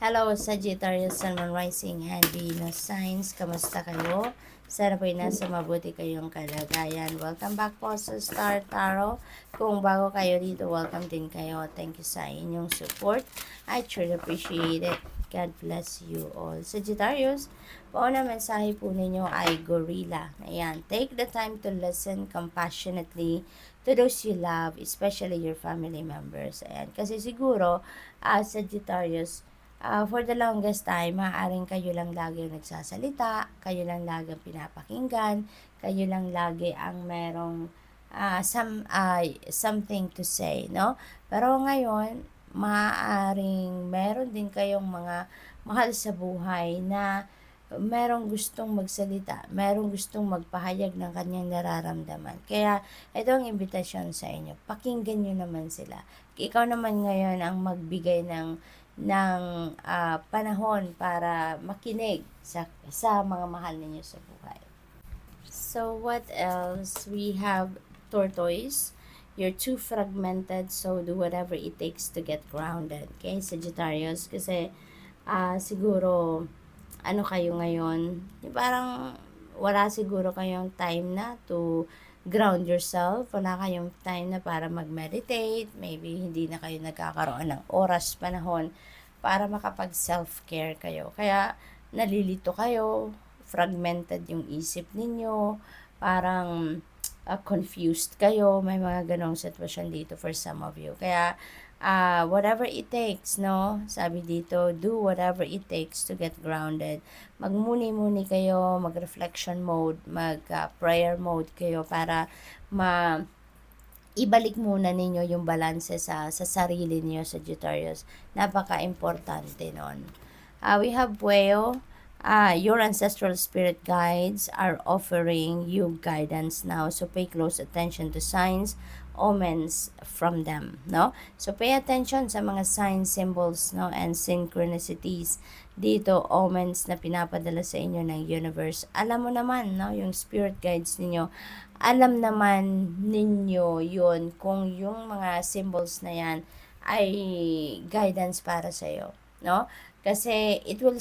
Hello, Sagittarius, Sun, Moon, Rising, and Venus signs. Kamusta kayo? Sana po'y nasa mabuti kayong kalagayan. Welcome back po sa Star Tarot. Kung bago kayo dito, welcome din kayo. Thank you sa inyong support. I truly appreciate it. God bless you all. Sagittarius, pauna mensahe po ninyo ay gorilla. Ayan, take the time to listen compassionately to those you love, especially your family members. Ayan, kasi siguro, Sagittarius, for the longest time, maaaring kayo lang lagi ang nagsasalita, kayo lang lagi ang pinapakinggan, kayo lang lagi ang merong something to say, no? Pero ngayon, maaaring meron din kayong mga mahal sa buhay na merong gustong magsalita, merong gustong magpahayag ng kanyang nararamdaman. Kaya, ito ang imbitasyon sa inyo. Pakinggan nyo naman sila. Ikaw naman ngayon ang magbigay ng panahon para makinig sa mga mahal ninyo sa buhay. So, what else? We have tortoise. You're too fragmented, so do whatever it takes to get grounded. Okay, Sagittarius? Kasi, siguro, ano kayo ngayon? Parang, wala siguro kayong time na to ground yourself. Wala kayong time na para mag-meditate. Maybe hindi na kayo nagkakaroon ng oras, panahon para makapag self-care kayo. Kaya nalilito kayo, fragmented yung isip ninyo, parang confused kayo. May mga ganong sitwasyon dito for some of you. Kaya whatever it takes, no? Sabi dito, do whatever it takes to get grounded. Magmuni-muni kayo, mag-reflection mode, mag-prayer mode kayo para ibalik muna ninyo yung balanse sa sarili niyo, Sagittarius. Napaka-importante nun. We have Pueo. Your ancestral spirit guides are offering you guidance now. So, pay close attention to signs, omens from them, no? So, pay attention sa mga signs, symbols, no? And synchronicities. Dito, omens na pinapadala sa inyo ng universe. Alam mo naman, no? Yung spirit guides ninyo, alam naman ninyo yun kung yung mga symbols na yan ay guidance para sa iyo, no? Kasi it will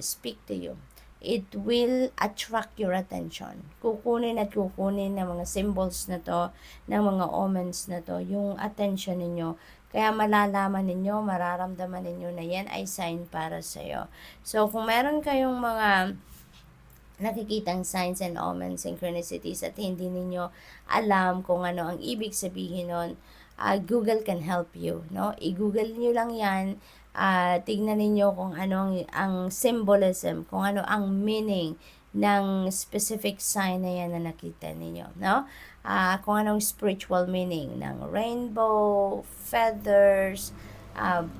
speak to you. It will attract your attention. Kukunin at kukunin ng mga symbols na to, ng mga omens na to, yung attention ninyo. Kaya malalaman ninyo, mararamdaman ninyo na yan ay sign para sa iyo. So, kung meron kayong mga nakikitang signs and omens, synchronicities at hindi ninyo alam kung ano ang ibig sabihin nun, Google can help you, no? I-Google niyo lang yan, tignan ninyo kung ano ang symbolism, kung ano ang meaning ng specific sign na yan na nakita ninyo, no? Kung anong spiritual meaning ng rainbow, feathers,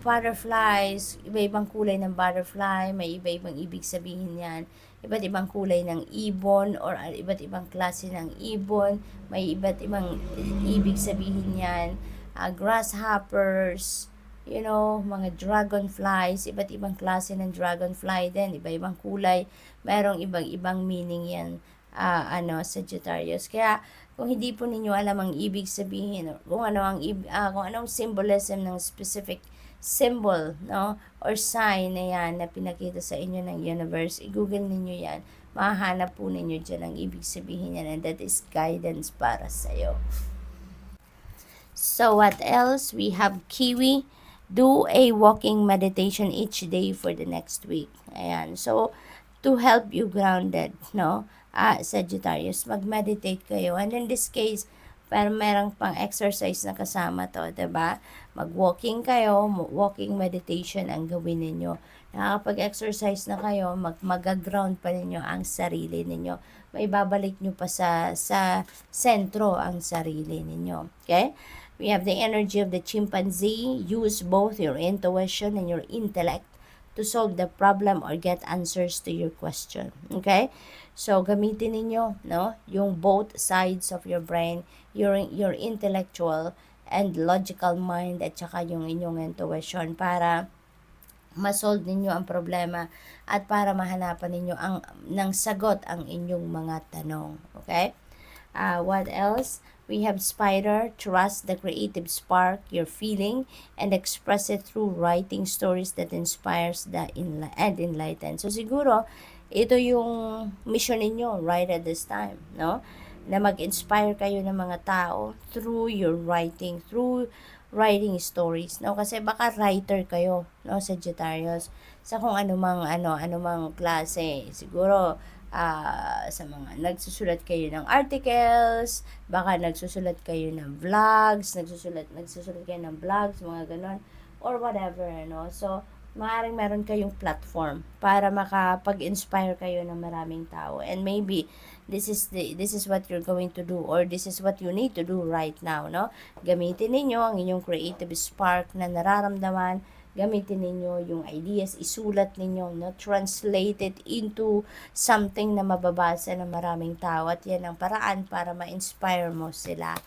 butterflies, iba-ibang kulay ng butterfly, may iba-ibang ibig sabihin yan. Iba't ibang kulay ng ibon or iba't ibang klase ng ibon, may iba't ibang ibig sabihin yan. Grasshoppers, mga dragonflies, iba't ibang klase ng dragonfly din, iba-ibang kulay, mayroong ibang meaning yan, Sagittarius. Kaya, kung hindi po ninyo alam ang ibig sabihin, kung anong symbolism ng specific symbol, no, or sign na yan na pinakita sa inyo ng universe, i-Google ninyo yan, mahahanap po ninyo dyan ang ibig sabihin yan, and that is guidance para sa'yo. So, what else? We have Kiwi. Do a walking meditation each day for the next week. Ayan. So, to help you grounded, no? Sagittarius, mag-meditate kayo. And in this case, pero merong pang exercise na kasama to, diba? Mag-walking kayo, walking meditation ang gawin ninyo. Nakakapag-exercise na kayo, mag-ground pa ninyo ang sarili ninyo. May babalik nyo pa sa sentro ang sarili ninyo. Okay? We have the energy of the chimpanzee. Use both your intuition and your intellect to solve the problem or get answers to your question. Okay? So, gamitin ninyo, no? Yung both sides of your brain, your intellectual and logical mind at saka yung inyong intuition para ma-solve ninyo ang problema at para mahanapan ninyo ng sagot ang inyong mga tanong. Okay? What else? We have Spider. Trust the creative spark you're feeling and express it through writing stories that inspires and enlighten. So siguro, ito yung mission ninyo right at this time, no? Na mag-inspire kayo ng mga tao through your writing, through writing stories, no? Kasi baka writer kayo, no, Sagittarius, sa kung anumang klase. Siguro, sa mga nagsusulat kayo ng articles, baka nagsusulat kayo ng nagsusulat kayo ng vlogs, mga ganon, or whatever, no? So, maaaring meron kayong platform para makapag-inspire kayo ng maraming tao. And maybe this is what you're going to do, or this is what you need to do right now, no? Gamitin ninyo ang inyong creative spark na nararamdaman. Gamitin ninyo yung ideas, isulat ninyo, no? Translate it into something na mababasa ng maraming tao, at yan ang paraan para ma-inspire mo sila.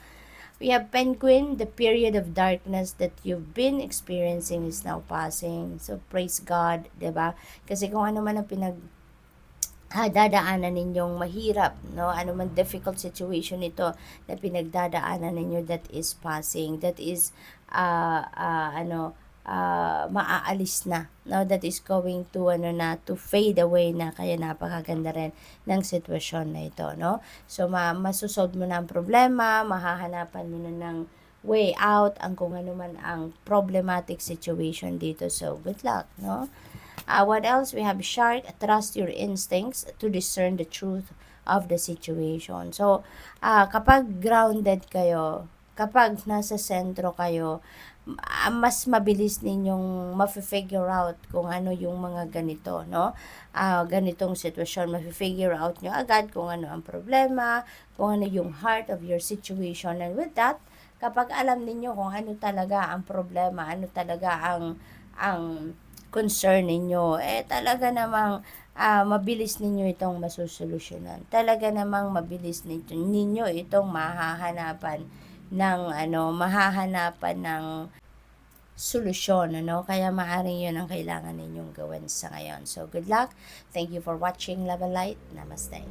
We have Penguin, the period of darkness that you've been experiencing is now passing. So, praise God, 'di ba? Kasi kung ano man ang dadaanan ninyong mahirap, no? Ano man difficult situation ito na pinagdadaanan ninyo, that is passing. That is, maaalis na, no? That is going to to fade away na, kaya napakaganda rin ng sitwasyon na ito, no? So masusolve mo na ang problema, mahahanapan mo na ng way out ang kung ano man ang problematic situation dito. So good luck, no? What else? We have Shark. Trust your instincts to discern the truth of the situation. So kapag grounded kayo, kapag nasa sentro kayo, mas mabilis ninyong ma-figure out kung ano yung mga ganito, no? Ganitong sitwasyon, ma-figure out nyo agad kung ano ang problema, kung ano yung heart of your situation. And with that, kapag alam ninyo kung ano talaga ang problema, ano talaga ang concern ninyo, talaga namang mabilis ninyo itong masusolusyonan. Talaga namang mabilis ninyo itong mahahanapan ng solusyon, Kaya maaring yun ang kailangan ninyong gawin sa ngayon. So, good luck. Thank you for watching Love and Light. Namaste.